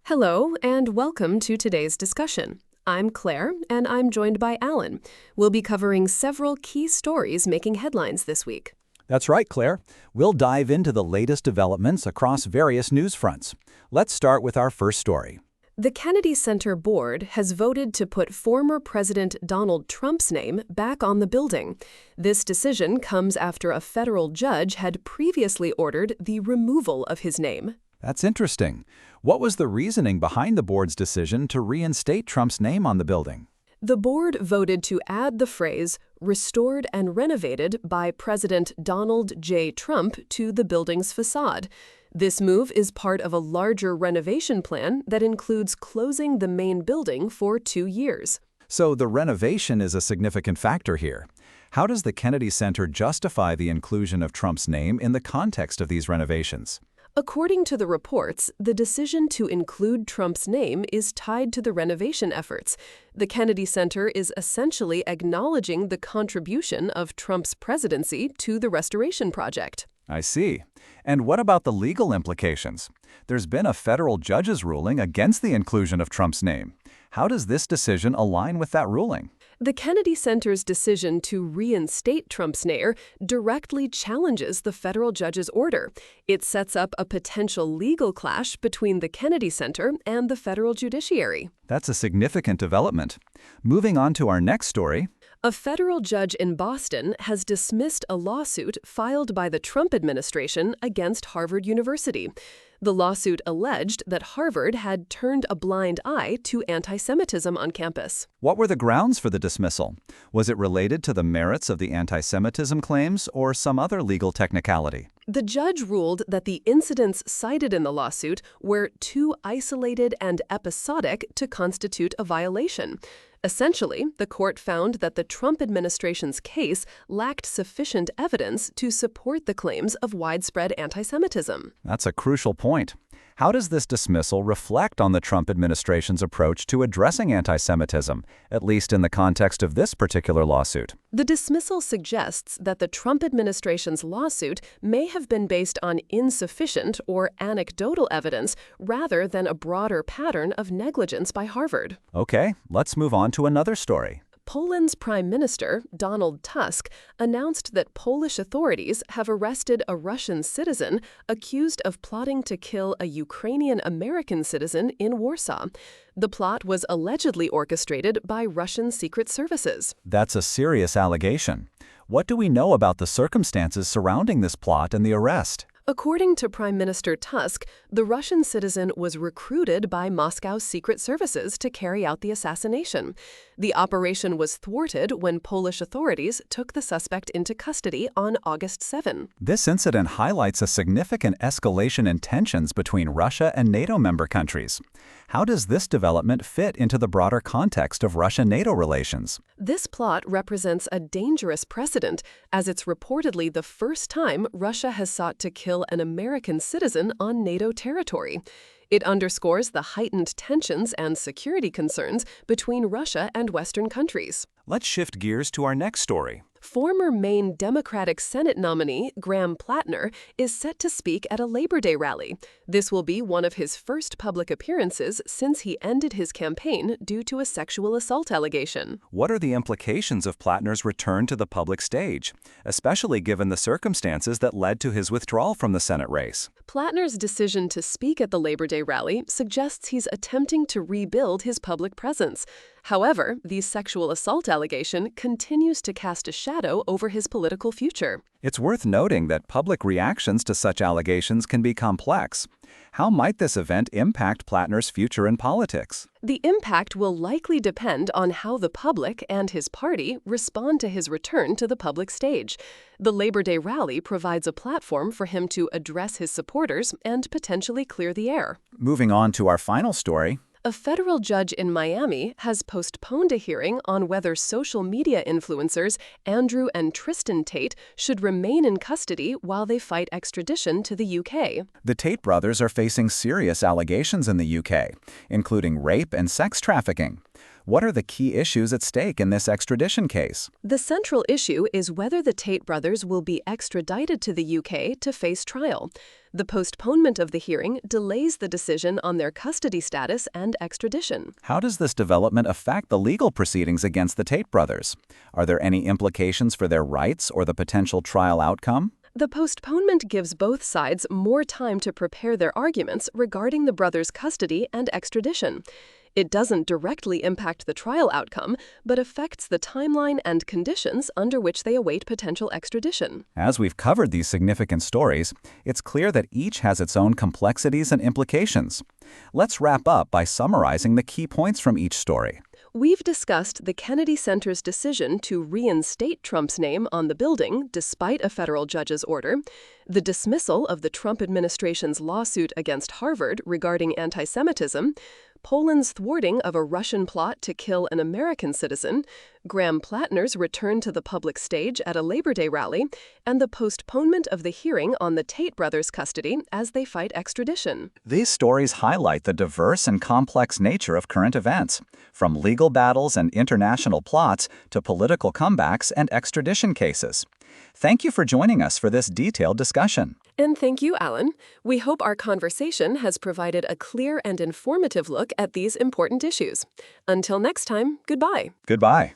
Hello, and welcome to today's discussion. I'm Claire, and I'm joined by Alan. We'll be covering several key stories making headlines this week. That's right, Claire. We'll dive into the latest developments across various news fronts. Let's start with our first story. The Kennedy Center Board has voted to put former President Donald Trump's name back on the building. This decision comes after a federal judge had previously ordered the removal of his name. That's interesting. What was the reasoning behind the board's decision to reinstate Trump's name on the building? The board voted to add the phrase "restored and renovated by President Donald J. Trump" to the building's facade. This move is part of a larger renovation plan that includes closing the main building for 2 years. So the renovation is a significant factor here. How does the Kennedy Center justify the inclusion of Trump's name in the context of these renovations? According to the reports, the decision to include Trump's name is tied to the renovation efforts. The Kennedy Center is essentially acknowledging the contribution of Trump's presidency to the restoration project. I see. And what about the legal implications? There's been a federal judge's ruling against the inclusion of Trump's name. How does this decision align with that ruling? The Kennedy Center's decision to reinstate Trump's name directly challenges the federal judge's order. It sets up a potential legal clash between the Kennedy Center and the federal judiciary. That's a significant development. Moving on to our next story. A federal judge in Boston has dismissed a lawsuit filed by the Trump administration against Harvard University. The lawsuit alleged that Harvard had turned a blind eye to anti-Semitism on campus. What were the grounds for the dismissal? Was it related to the merits of the anti-Semitism claims or some other legal technicality? The judge ruled that the incidents cited in the lawsuit were too isolated and episodic to constitute a violation. Essentially, the court found that the Trump administration's case lacked sufficient evidence to support the claims of widespread anti-Semitism. That's a crucial point. How does this dismissal reflect on the Trump administration's approach to addressing anti-Semitism, at least in the context of this particular lawsuit? The dismissal suggests that the Trump administration's lawsuit may have been based on insufficient or anecdotal evidence rather than a broader pattern of negligence by Harvard. Okay, let's move on to another story. Poland's Prime Minister, Donald Tusk, announced that Polish authorities have arrested a Russian citizen accused of plotting to kill a Ukrainian-American citizen in Warsaw. The plot was allegedly orchestrated by Russian secret services. That's a serious allegation. What do we know about the circumstances surrounding this plot and the arrest? According to Prime Minister Tusk, the Russian citizen was recruited by Moscow's secret services to carry out the assassination. The operation was thwarted when Polish authorities took the suspect into custody on August 7. This incident highlights a significant escalation in tensions between Russia and NATO member countries. How does this development fit into the broader context of Russia-NATO relations? This plot represents a dangerous precedent, as it's reportedly the first time Russia has sought to kill an American citizen on NATO territory. It underscores the heightened tensions and security concerns between Russia and Western countries. Let's shift gears to our next story. Former Maine Democratic Senate nominee Graham Plattner is set to speak at a Labor Day rally. This will be one of his first public appearances since he ended his campaign due to a sexual assault allegation. What are the implications of Plattner's return to the public stage, especially given the circumstances that led to his withdrawal from the Senate race? Plattner's decision to speak at the Labor Day rally suggests he's attempting to rebuild his public presence. However, the sexual assault allegation continues to cast a shadow over his political future. It's worth noting that public reactions to such allegations can be complex. How might this event impact Plattner's future in politics? The impact will likely depend on how the public and his party respond to his return to the public stage. The Labor Day rally provides a platform for him to address his supporters and potentially clear the air. Moving on to our final story. A federal judge in Miami has postponed a hearing on whether social media influencers Andrew and Tristan Tate should remain in custody while they fight extradition to the UK. The Tate brothers are facing serious allegations in the UK, including rape and sex trafficking. What are the key issues at stake in this extradition case? The central issue is whether the Tate brothers will be extradited to the UK to face trial. The postponement of the hearing delays the decision on their custody status and extradition. How does this development affect the legal proceedings against the Tate brothers? Are there any implications for their rights or the potential trial outcome? The postponement gives both sides more time to prepare their arguments regarding the brothers' custody and extradition. It doesn't directly impact the trial outcome, but affects the timeline and conditions under which they await potential extradition. As we've covered these significant stories, it's clear that each has its own complexities and implications. Let's wrap up by summarizing the key points from each story. We've discussed the Kennedy Center's decision to reinstate Trump's name on the building despite a federal judge's order, the dismissal of the Trump administration's lawsuit against Harvard regarding anti-Semitism, Poland's thwarting of a Russian plot to kill an American citizen, Graham Plattner's return to the public stage at a Labor Day rally, and the postponement of the hearing on the Tate brothers' custody as they fight extradition. These stories highlight the diverse and complex nature of current events, from legal battles and international plots to political comebacks and extradition cases. Thank you for joining us for this detailed discussion. And thank you, Alan. We hope our conversation has provided a clear and informative look at these important issues. Until next time, goodbye. Goodbye.